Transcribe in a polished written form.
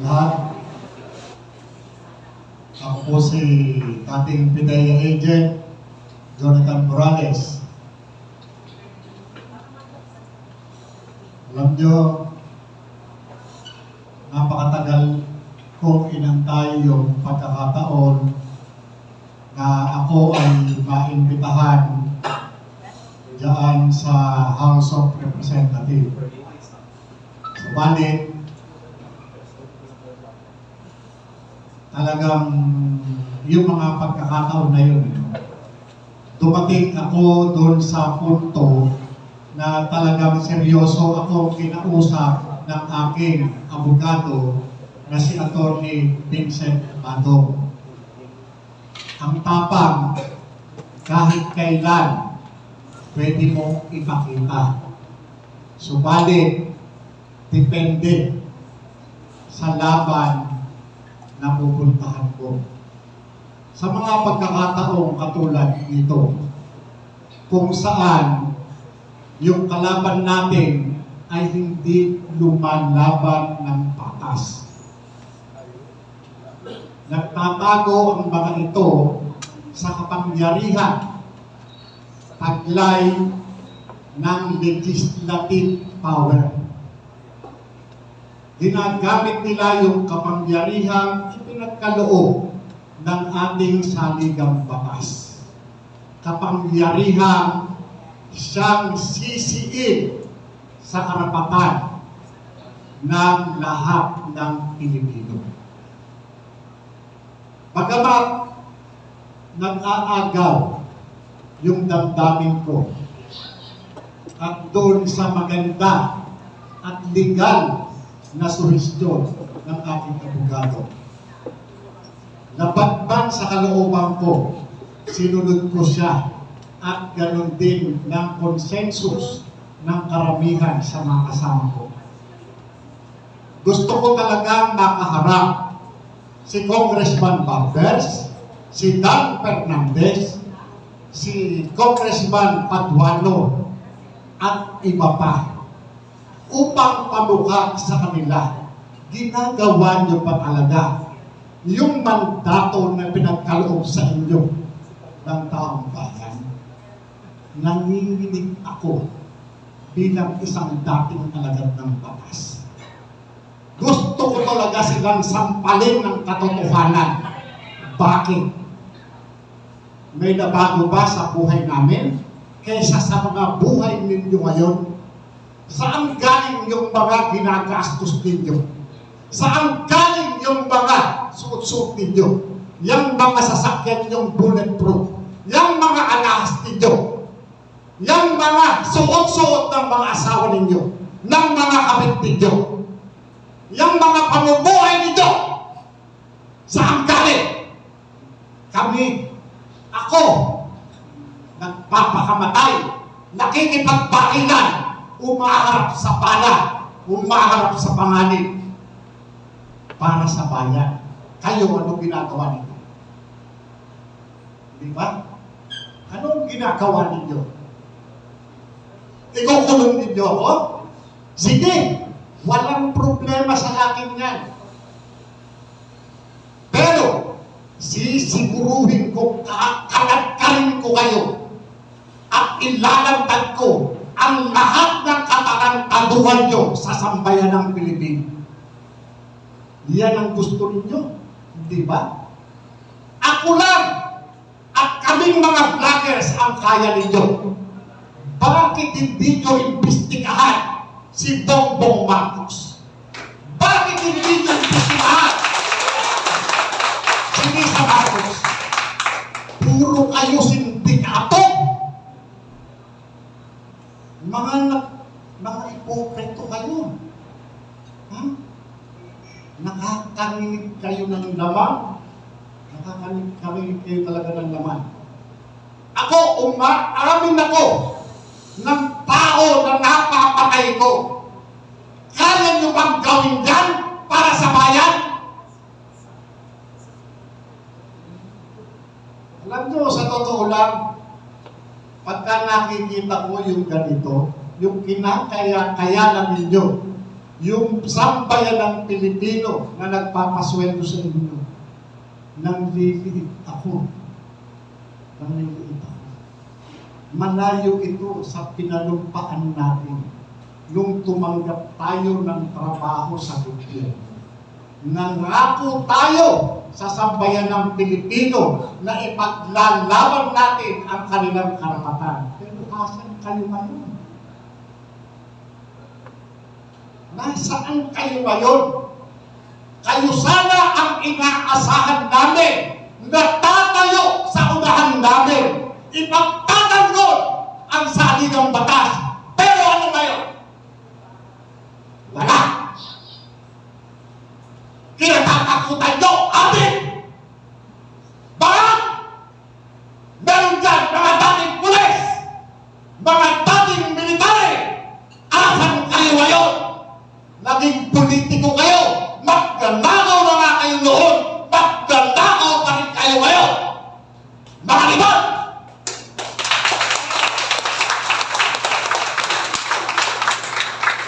lahat. Ako po si dating PIDEA agent, Jonathan Morales. Alam nyo, napakatagal kong inantay yung pagkakataon na ako ay maimbitahan diyan sa House of Representatives. Subalit, talagang yung mga pagkakataon na yun, dumating ako doon sa punto na talagang seryoso ako kinausap ng aking abogado na si Atty. Vincent Badong. Ang tapang, kahit kailan, pwede mo ipakita. Subalit, depende sa laban na pupuntahan ko. Sa mga pagkakataong katulad nito, kung saan yung kalaban natin ay hindi lumalaban ng patas. Nagtatago ang mga ito sa kapangyarihan, taglay ng legislative power. Ginagamit nila yung kapangyarihang ipinagkaloob ng ating saligang batas. Kapangyarihang siyang sisiin sa karapatan ng lahat ng Pilipino. Bagamat nag-aagaw yung damdamin ko at doon sa maganda at legal na suhestyon ng aking abogado. Nabatban sa kalooban ko, sinunod ko siya at ganoon din ng konsensus ng karamihan sa mga kasama ko. Gusto ko talagang makaharap si Congressman Barbers, si Dan Fernandez, si Congressman Paduano, at iba pa, upang pamukha sa kanila. Ginagawa niyo pa talaga yung mandato na pinagkaloob sa inyo ng taong bayan. Nanginginig ako bilang isang dating alagad ng batas. Gusto ko talaga silang sampalin ng katotohanan. Bakit? May nabago ba sa buhay namin kaysa sa mga buhay ninyo ngayon? Saan galing yung mga ginagastos ninyo? Saan galing yung mga suot-suot ninyo? Yung mga sasakyan yung bulletproof? Yung mga alahas ninyo? Yung mga suot-suot ng mga asawa ninyo? Ng mga kapit ninyo? Yung mga pamumuhay ninyo? Saan galing? Kami, ako, nagpapakamatay, nakikipagbakilan, umaharap sa bala, umaharap sa panganib para sa bayan. Kayo, anong ginagawa ninyo? Di ba? Anong ginagawa ninyo? Ikukulong ninyo ako? Sige, walang problema sa akin yan. Pero, sisiguruhin ko, kakalagkarin ko kayo at ilalantad ko ang lahat ng katarantaduhan nyo sa sambayan ng Pilipino. Yan ang gusto ninyo, di ba? Ako lang at kaming mga vloggers ang kaya ninyo. Bakit hindi nyo imbestigahan si Bongbong Marcos? Bakit hindi nyo imbestigahan si Lisa Marcos? Puro kayo sindikato. Mga ipokrito kayo. Nakakarinig kayo ng laman. Nakakarinig kayo talaga ng laman. Ako, umaamin ako ng tao na napapatay ko. Kaya nyo bang gawin yan para sa bayan? Alam nyo, sa totoo lang, pagka nakikita ko yung ganito, yung kinakaya-kayanan ninyo yung sambayanang Pilipino na nagpapasweldo sa inyo, nangliliit ako. Nangliliit ako. Malayo ito sa pinalumpaan natin nung tumanggap tayo ng trabaho sa gobyerno. Nangako tayo sa sambayanang Pilipino na ipaglalaban natin ang kanilang karapatan. Pero asan kayo ngayon? Nasaan kayo ngayon? Kayo sana ang inaasahan namin na tatayo sa unahan namin. Ipagtatanggol ang saligang batas. Pero ano ngayon? Wala. Kinatatakutan nyo